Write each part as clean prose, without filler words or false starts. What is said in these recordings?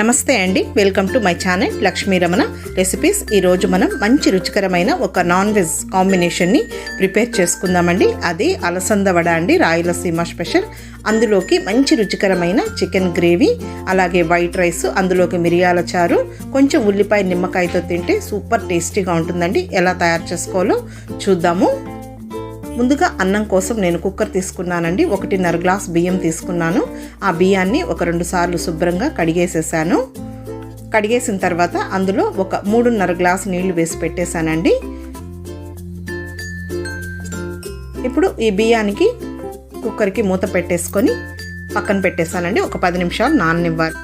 నమస్తే అండి, welcome to my channel Lakshmi Ramana recipes. ఈరోజు మనం మంచి రుచికరమైన ఒక నాన్ వెజ్ కాంబినేషన్ని ప్రిపేర్ చేసుకుందామండి. అది అలసంద వడ అండి, రాయలసీమ స్పెషల్. అందులోకి మంచి రుచికరమైన చికెన్ గ్రేవీ, అలాగే వైట్ రైస్, అందులోకి మిరియాల చారు, కొంచెం ఉల్లిపాయ నిమ్మకాయతో తింటే సూపర్ టేస్టీగా ఉంటుందండి. ఎలా తయారు చేసుకోవాలో చూద్దాము. ముందుగా అన్నం కోసం నేను కుక్కర్ తీసుకున్నానండి. 1.5 గ్లాస్ బియ్యం తీసుకున్నాను. ఆ బియ్యాన్ని ఒక 2 సార్లు శుభ్రంగా కడిగేసేసాను. కడిగేసిన తర్వాత అందులో ఒక 3.5 గ్లాస్ నీళ్లు వేసి పెట్టేశానండి. ఇప్పుడు ఈ బియ్యానికి కుక్కర్కి మూత పెట్టేసుకొని పక్కన పెట్టేశానండి. ఒక 10 నిమిషాలు నాననివ్వాలి.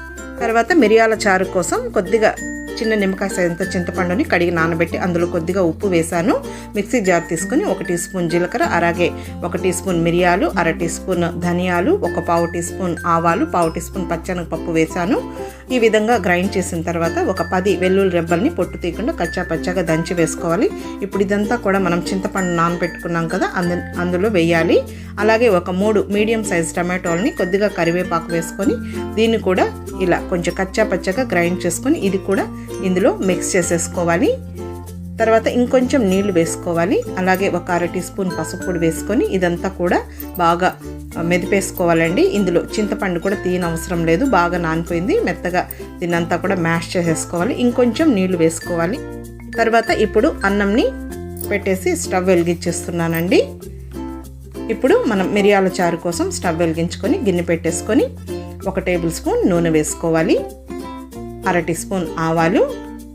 తర్వాత మిరియాల చారు కోసం కొద్దిగా చిన్న నిమ్మకాయ సైజంత చింతపండుని కడిగి నానబెట్టి అందులో కొద్దిగా ఉప్పు వేశాను. మిక్సీ జార్ తీసుకొని 1 టీ స్పూన్ జీలకర్ర, అలాగే 1 టీ స్పూన్ మిరియాలు, 1/2 టీ స్పూన్ ధనియాలు, 1/4 టీ స్పూన్ ఆవాలు, 1/4 టీ స్పూన్ పచ్చెనగపప్పు వేశాను. ఈ విధంగా గ్రైండ్ చేసిన తర్వాత ఒక 10 వెల్లుల్లి రెబ్బల్ని పొట్టు తీయకుండా కచ్చా పచ్చగా దంచి వేసుకోవాలి. ఇప్పుడు ఇదంతా కూడా మనం చింతపండు నానబెట్టుకున్నాం కదా, అందులో వేయాలి. అలాగే ఒక 3 మీడియం సైజ్ టమాటోల్ని కొద్దిగా కరివేపాకు వేసుకొని దీన్ని కూడా ఇలా కొంచెం కచ్చా పచ్చగా గ్రైండ్ చేసుకొని ఇది కూడా ఇందులో మిక్స్ చేసేసుకోవాలి. తర్వాత ఇంకొంచెం నీళ్లు వేసుకోవాలి. అలాగే ఒక 1/2 టీ స్పూన్ పసుపు పొడి వేసుకొని ఇదంతా కూడా బాగా మెదిపేసుకోవాలండి. ఇందులో చింతపండు కూడా తీయనవసరం లేదు, బాగా నానిపోయింది. మెత్తగా దీన్నంతా కూడా మ్యాష్ చేసేసుకోవాలి. ఇంకొంచెం నీళ్లు వేసుకోవాలి. తర్వాత ఇప్పుడు అన్నంని పెట్టేసి స్టవ్ వెలిగించేస్తున్నానండి. ఇప్పుడు మనం మిరియాల చారు కోసం స్టవ్ వెలిగించుకొని గిన్నె పెట్టేసుకొని 1 టేబుల్ స్పూన్ నూనె వేసుకోవాలి. 1/2 టీ స్పూన్ ఆవాలు,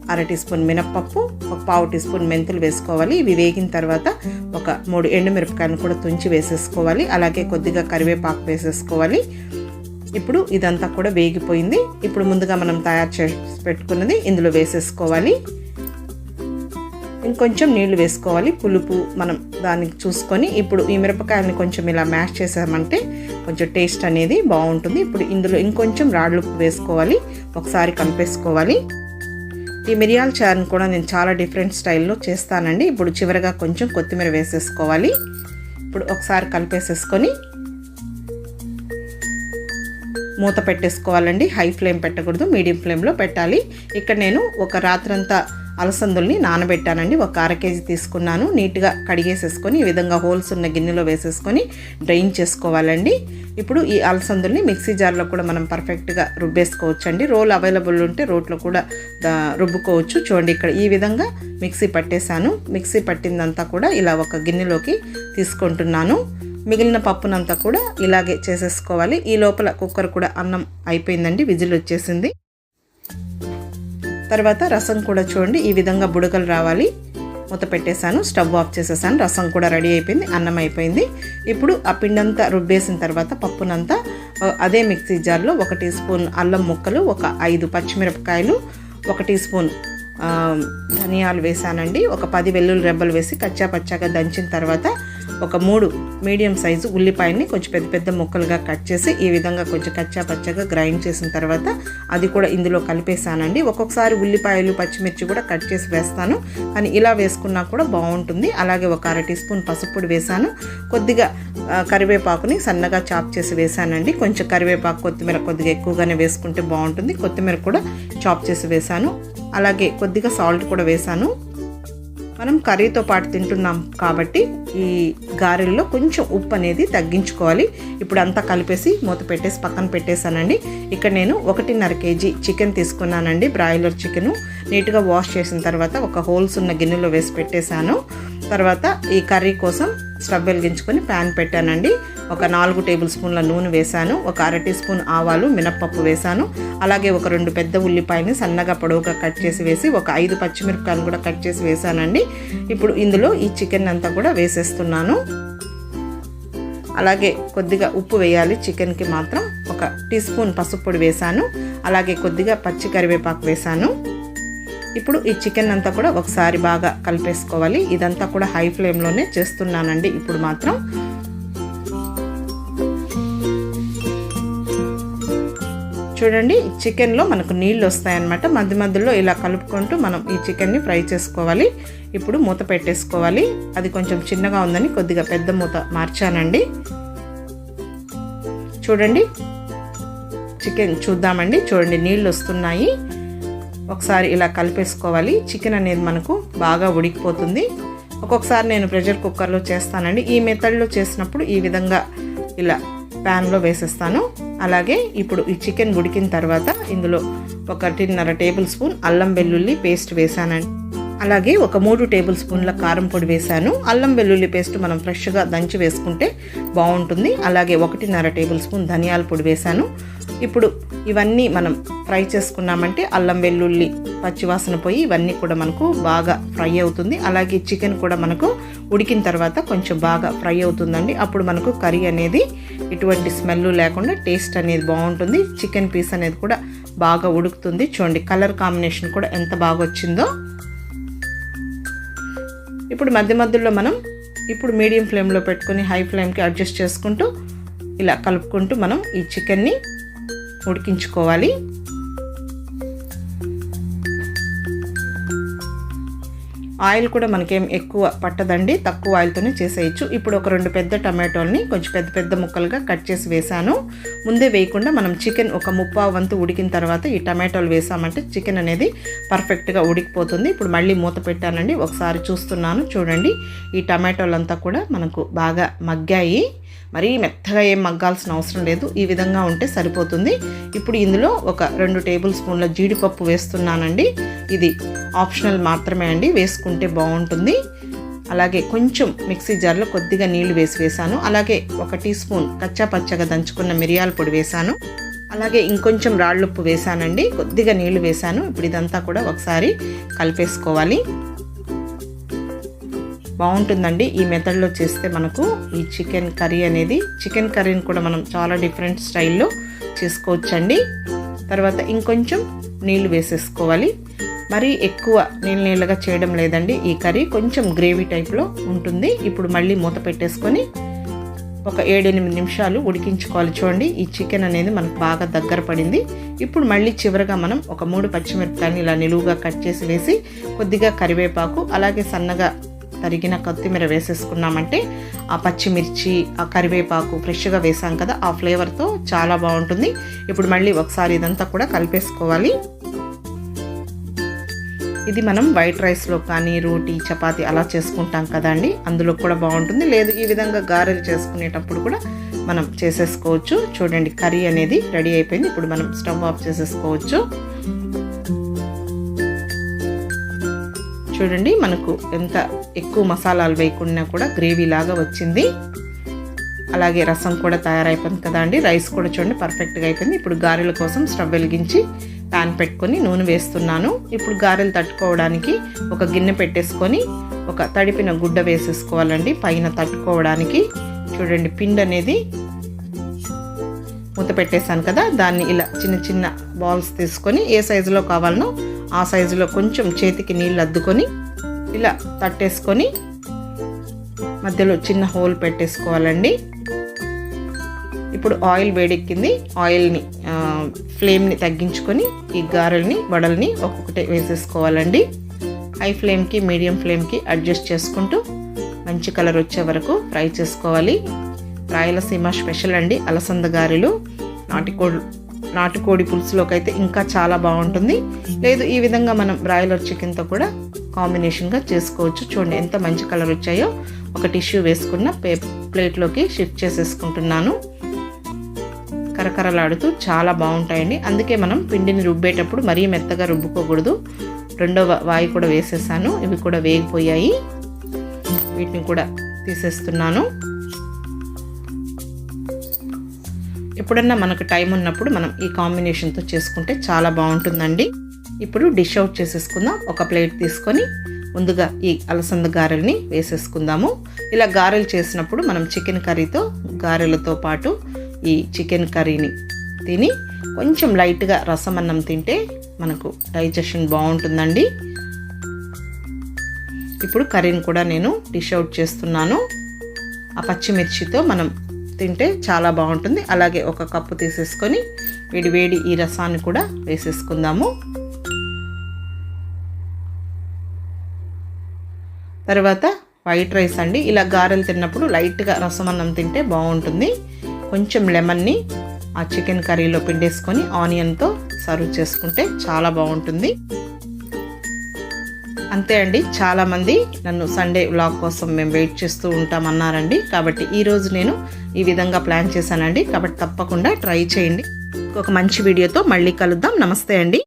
1/2 టీ స్పూన్ మినప్పప్పు, 1/4 టీ స్పూన్ మెంతులు వేసుకోవాలి. ఇవి వేగిన తర్వాత ఒక 3 ఎండుమిరపకాయలను కూడా తుంచి వేసేసుకోవాలి. అలాగే కొద్దిగా కరివేపాకు వేసేసుకోవాలి. ఇప్పుడు ఇదంతా కూడా వేగిపోయింది. ఇప్పుడు ముందుగా మనం తయారు చేసి పెట్టుకున్నది ఇందులో వేసేసుకోవాలి. ఇంకొంచెం నీళ్లు వేసుకోవాలి, పులుపు మనం దానికి చూసుకొని. ఇప్పుడు ఈ మిరపకాయలని కొంచెం ఇలా మ్యాష్ చేసామంటే కొంచెం టేస్ట్ అనేది బాగుంటుంది. ఇప్పుడు ఇందులో ఇంకొంచెం రాళ్ళుప్పు వేసుకోవాలి, ఒకసారి కలిపేసుకోవాలి. ఈ మిరియాల చారుని కూడా నేను చాలా డిఫరెంట్ స్టైల్లో చేస్తానండి. ఇప్పుడు చివరిగా కొంచెం కొత్తిమీర వేసేసుకోవాలి. ఇప్పుడు ఒకసారి కలిపేసేసుకొని మూత పెట్టేసుకోవాలండి. హై ఫ్లేమ్ పెట్టకూడదు, మీడియం ఫ్లేమ్లో పెట్టాలి. ఇక్కడ నేను ఒక రాత్రంతా అలసందుల్ని నానబెట్టానండి. ఒక 1/2 కేజీ తీసుకున్నాను. నీట్గా కడిగేసేసుకొని ఈ విధంగా హోల్స్ ఉన్న గిన్నెలో వేసేసుకొని డ్రైన్ చేసుకోవాలండి. ఇప్పుడు ఈ అలసందుల్ని మిక్సీ జార్లో కూడా మనం పర్ఫెక్ట్గా రుబ్బేసుకోవచ్చు అండి. రోల్ అవైలబుల్ ఉంటే రోట్లో కూడా రుబ్బుకోవచ్చు. చూడండి, ఇక్కడ ఈ విధంగా మిక్సీ పట్టేశాను. మిక్సీ పట్టిందంతా కూడా ఇలా ఒక గిన్నెలోకి తీసుకుంటున్నాను. మిగిలిన పప్పునంతా కూడా ఇలాగే చేసేసుకోవాలి. ఈ లోపల కుక్కర్ కూడా అన్నం అయిపోయిందండి, విజిల్ వచ్చేసింది. తర్వాత రసం కూడా చూడండి ఈ విధంగా బుడగలు రావాలి. మూత పెట్టేశాను, స్టవ్ ఆఫ్ చేసేసాను. రసం కూడా రెడీ అయిపోయింది, అన్నం అయిపోయింది. ఇప్పుడు ఆ పిండంతా రుబ్బేసిన తర్వాత పప్పునంతా అదే మిక్సీ జార్లో 1 టీ స్పూన్ అల్లం ముక్కలు, ఒక 5 పచ్చిమిరపకాయలు, 1 టీ స్పూన్ ధనియాలు వేసానండి. ఒక 10 వెల్లుల్లి రెబ్బలు వేసి కచ్చా పచ్చాగా దంచిన తర్వాత ఒక 3 మీడియం సైజు ఉల్లిపాయని కొంచెం పెద్ద పెద్ద ముక్కలుగా కట్ చేసి ఈ విధంగా కొంచెం కచ్చా పచ్చగా గ్రైండ్ చేసిన తర్వాత అది కూడా ఇందులో కలిపేసానండి. ఒక్కొక్కసారి ఉల్లిపాయలు పచ్చిమిర్చి కూడా కట్ చేసి వేస్తాను, కానీ ఇలా వేసుకున్నా కూడా బాగుంటుంది. అలాగే ఒక 1/2 టీ స్పూన్ పసుపు పొడి వేసాను. కొద్దిగా కరివేపాకుని సన్నగా చాప్ చేసి వేసానండి. కొంచెం కరివేపాకు కొత్తిమీర కొద్దిగా ఎక్కువగానే వేసుకుంటే బాగుంటుంది. కొత్తిమీర కూడా చాప్ చేసి వేసాను. అలాగే కొద్దిగా సాల్ట్ కూడా వేసాను. మనం కర్రీతో పాటు తింటున్నాం కాబట్టి ఈ గారెల్లో కొంచెం ఉప్పు అనేది తగ్గించుకోవాలి. ఇప్పుడు అంతా కలిపేసి మూత పెట్టేసి పక్కన పెట్టేశానండి. ఇక్కడ నేను 1.5 కేజీ చికెన్ తీసుకున్నానండి, బ్రాయిలర్ చికెను. నీట్గా వాష్ చేసిన తర్వాత ఒక హోల్స్ ఉన్న గిన్నెలో వేసి పెట్టేశాను. తర్వాత ఈ కర్రీ కోసం స్టవ్ వెలిగించుకొని ప్యాన్ పెట్టానండి. ఒక 4 టేబుల్ స్పూన్ల నూనె వేశాను. ఒక 1/2 టీ స్పూన్ ఆవాలు, మినప్పప్పు వేశాను. అలాగే ఒక 2 పెద్ద ఉల్లిపాయని సన్నగా పొడవుగా కట్ చేసి వేసి ఒక 5 పచ్చిమిరపకాయలు కూడా కట్ చేసి వేశానండి. ఇప్పుడు ఇందులో ఈ చికెన్ అంతా కూడా వేసేస్తున్నాను. అలాగే కొద్దిగా ఉప్పు వేయాలి చికెన్కి మాత్రం. ఒక టీ స్పూన్ పసుపు పొడి వేశాను. అలాగే కొద్దిగా పచ్చి కరివేపాకు వేశాను. ఇప్పుడు ఈ చికెన్ అంతా కూడా ఒకసారి బాగా కలిపేసుకోవాలి. ఇదంతా కూడా హై ఫ్లేమ్లోనే చేస్తున్నానండి ఇప్పుడు మాత్రం. చూడండి, చికెన్లో మనకు నీళ్ళు వస్తాయన్నమాట. మధ్య మధ్యలో ఇలా కలుపుకుంటూ మనం ఈ చికెన్ని ఫ్రై చేసుకోవాలి. ఇప్పుడు మూత పెట్టేసుకోవాలి. అది కొంచెం చిన్నగా ఉందని కొద్దిగా పెద్ద మూత మార్చానండి. చూడండి, చికెన్ చూద్దామండి. చూడండి నీళ్ళు వస్తున్నాయి. ఒకసారి ఇలా కలిపేసుకోవాలి. చికెన్ అనేది మనకు బాగా ఉడికిపోతుంది. ఒక్కొక్కసారి నేను ప్రెషర్ కుక్కర్లో చేస్తానండి. ఈ మెథడ్లో చేసినప్పుడు ఈ విధంగా ఇలా ప్యాన్లో వేసేస్తాను. అలాగే ఇప్పుడు ఈ చికెన్ ఉడికిన తర్వాత ఇందులో 1.5 టేబుల్ స్పూన్ అల్లం వెల్లుల్లి పేస్ట్ వేసానండి. అలాగే ఒక 3 టేబుల్ స్పూన్ల కారం పొడి వేసాను. అల్లం వెల్లుల్లి పేస్ట్ మనం ఫ్రెష్గా దంచి వేసుకుంటే బాగుంటుంది. అలాగే 1.5 టేబుల్ స్పూన్ ధనియాల పొడి వేసాను. ఇప్పుడు ఇవన్నీ మనం ఫ్రై చేసుకున్నామంటే అల్లం వెల్లుల్లి పచ్చివాసన పోయి ఇవన్నీ కూడా మనకు బాగా ఫ్రై అవుతుంది. అలాగే చికెన్ కూడా మనకు ఉడికిన తర్వాత కొంచెం బాగా ఫ్రై అవుతుందండి. అప్పుడు మనకు కర్రీ అనేది ఎటువంటి స్మెల్ లేకుండా టేస్ట్ అనేది బాగుంటుంది. చికెన్ పీస్ అనేది కూడా బాగా ఉడుకుతుంది. చూడండి కలర్ కాంబినేషన్ కూడా ఎంత బాగా వచ్చిందో. ఇప్పుడు మధ్యలో మనం ఇప్పుడు మీడియం ఫ్లేమ్లో పెట్టుకొని హై ఫ్లేమ్కి అడ్జస్ట్ చేసుకుంటూ ఇలా కలుపుకుంటూ మనం ఈ చికెన్ని ఉడికించుకోవాలి. ఆయిల్ కూడా మనకేం ఎక్కువ పట్టదండి, తక్కువ ఆయిల్తోనే చేసేయచ్చు. ఇప్పుడు ఒక 2 పెద్ద టమాటోల్ని కొంచెం పెద్ద ముక్కలుగా కట్ చేసి వేసాను. ముందే వేయకుండా మనం చికెన్ ఒక 1/4 వంతు ఉడికిన తర్వాత ఈ టమాటోలు వేసామంటే చికెన్ అనేది పర్ఫెక్ట్గా ఉడికిపోతుంది. ఇప్పుడు మళ్ళీ మూత పెట్టానండి. ఒకసారి చూస్తున్నాను. చూడండి ఈ టమాటోలంతా కూడా మనకు బాగా మగ్గాయి. మరీ మెత్తగా ఏం మగ్గాల్సిన అవసరం లేదు. ఈ విధంగా ఉంటే సరిపోతుంది. ఇప్పుడు ఇందులో ఒక 2 టేబుల్ స్పూన్ల జీడిపప్పు వేస్తున్నానండి. ఇది ఆప్షనల్ మాత్రమే అండి, వేసుకుంటే బాగుంటుంది. అలాగే కొంచెం మిక్సీ జార్లో కొద్దిగా నీళ్లు వేసాను. అలాగే 1 టీ స్పూన్ కచ్చా పచ్చగా దంచుకున్న మిరియాల పొడి వేసాను. అలాగే ఇంకొంచెం రాళ్ళుప్పు వేసానండి. కొద్దిగా నీళ్లు వేసాను. ఇప్పుడు ఇదంతా కూడా ఒకసారి కలిపేసుకోవాలి. బాగుంటుందండి ఈ మెథడ్లో చేస్తే. మనకు ఈ చికెన్ కర్రీ అనేది, చికెన్ కర్రీని కూడా మనం చాలా డిఫరెంట్ స్టైల్లో చేసుకోవచ్చండి. తర్వాత ఇంకొంచెం నీళ్లు వేసేసుకోవాలి. మరీ ఎక్కువ నీళ్ళగా చేయడం లేదండి. ఈ కర్రీ కొంచెం గ్రేవీ టైప్లో ఉంటుంది. ఇప్పుడు మళ్ళీ మూత పెట్టేసుకొని ఒక 7-8 నిమిషాలు ఉడికించుకోవాలి. చూడండి ఈ చికెన్ అనేది మనకు బాగా దగ్గర పడింది. ఇప్పుడు మళ్ళీ చివరగా మనం ఒక 3 పచ్చిమిరపకాయలు ఇలా నిలువుగా కట్ చేసి వేసి కొద్దిగా కరివేపాకు అలాగే సన్నగా తరిగిన కొత్తిమీర వేసేసుకున్నామంటే ఆ పచ్చిమిర్చి ఆ కరివేపాకు ఫ్రెష్గా వేసాం కదా, ఆ ఫ్లేవర్తో చాలా బాగుంటుంది. ఇప్పుడు మళ్ళీ ఒకసారి ఇదంతా కూడా కలిపేసుకోవాలి. ఇది మనం వైట్ రైస్లో కానీ రోటీ చపాతీ అలా చేసుకుంటాం కదండి, అందులో కూడా బాగుంటుంది. లేదు ఈ విధంగా గారెలు చేసుకునేటప్పుడు కూడా మనం చేసేసుకోవచ్చు. చూడండి కర్రీ అనేది రెడీ అయిపోయింది. ఇప్పుడు మనం స్టవ్ ఆఫ్ చేసేసుకోవచ్చు. చూడండి మనకు ఎంత ఎక్కువ మసాలాలు వేయకుండా కూడా గ్రేవీ లాగా వచ్చింది. అలాగే రసం కూడా తయారైపోయింది కదా అండి. రైస్ కూడా చూడండి పర్ఫెక్ట్గా అయిపోయింది. ఇప్పుడు గారెల కోసం స్టవ్ వెలిగించి ప్యాన్ పెట్టుకొని నూనె వేస్తున్నాను. ఇప్పుడు గారెలు తట్టుకోవడానికి ఒక గిన్నె పెట్టేసుకొని ఒక తడిపిన గుడ్డ వేసేసుకోవాలండి పైన తట్టుకోవడానికి. చూడండి పిండి అనేది మూత పెట్టేశాను కదా, దాన్ని ఇలా చిన్న బాల్స్ తీసుకొని ఏ సైజులో కావాలనో ఆ సైజులో కొంచెం చేతికి నీళ్ళు అద్దుకొని ఇలా తట్టేసుకొని మధ్యలో చిన్న హోల్ పెట్టేసుకోవాలండి. ఇప్పుడు ఆయిల్ వేడెక్కింది. ఆయిల్ని ఫ్లేమ్ని తగ్గించుకొని ఈ గారెల్ని వడల్ని ఒక్కొక్కటి వేసేసుకోవాలండి. హై ఫ్లేమ్కి మీడియం ఫ్లేమ్కి అడ్జస్ట్ చేసుకుంటూ మంచి కలర్ వచ్చే వరకు ఫ్రై చేసుకోవాలి. రాయలసీమ స్పెషల్ అండి అలసంద గారెలు. నాటుకోడి పులుసులోకి అయితే ఇంకా చాలా బాగుంటుంది. లేదు ఈ విధంగా మనం బ్రాయిలర్ చికెన్తో కూడా కాంబినేషన్గా చేసుకోవచ్చు. చూడండి ఎంత మంచి కలర్ వచ్చాయో. ఒక టిష్యూ వేసుకున్న ప్లేట్లోకి షిఫ్ట్ చేసేసుకుంటున్నాను. కరకరలాడుతూ చాలా బాగుంటాయండి. అందుకే మనం పిండిని రుబ్బేటప్పుడు మరీ మెత్తగా రుబ్బుకోకూడదు. రెండవ వాయి కూడా వేసేసాను. ఇవి కూడా వేగిపోయాయి. వీటిని కూడా తీసేస్తున్నాను. ఎప్పుడన్నా మనకు టైం ఉన్నప్పుడు మనం ఈ కాంబినేషన్తో చేసుకుంటే చాలా బాగుంటుందండి. ఇప్పుడు డిష్ అవుట్ చేసేసుకుందాం. ఒక ప్లేట్ తీసుకొని ముందుగా ఈ అలసంద గారెల్ని వేసేసుకుందాము. ఇలా గారెలు చేసినప్పుడు మనం చికెన్ కర్రీతో గారెలతో పాటు ఈ చికెన్ కర్రీని తిని కొంచెం లైట్గా రసం అన్నం తింటే మనకు డైజెషన్ బాగుంటుందండి. ఇప్పుడు కర్రీని కూడా నేను డిష్ అవుట్ చేస్తున్నాను. ఆ పచ్చిమిర్చితో మనం తింటే చాలా బాగుంటుంది. అలాగే ఒక కప్పు తీసేసుకొని వేడి ఈ రసాన్ని కూడా వేసేసుకుందాము. తర్వాత వైట్ రైస్ అండి. ఇలా గారెలు తిన్నప్పుడు లైట్గా రసం అన్నం తింటే బాగుంటుంది. కొంచెం లెమన్ని ఆ చికెన్ కర్రీలో పిండేసుకొని ఆనియన్తో సర్వ్ చేసుకుంటే చాలా బాగుంటుంది. అంతే అండి. చాలామంది నన్ను సండే వ్లాగ్ కోసం మేము వెయిట్ చేస్తూ ఉంటామన్నారండి. కాబట్టి ఈరోజు నేను ఈ విధంగా ప్లాన్ చేశానండి. కాబట్టి తప్పకుండా ట్రై చేయండి. ఒక మంచి వీడియోతో మళ్ళీ కలుద్దాం. నమస్తే అండి.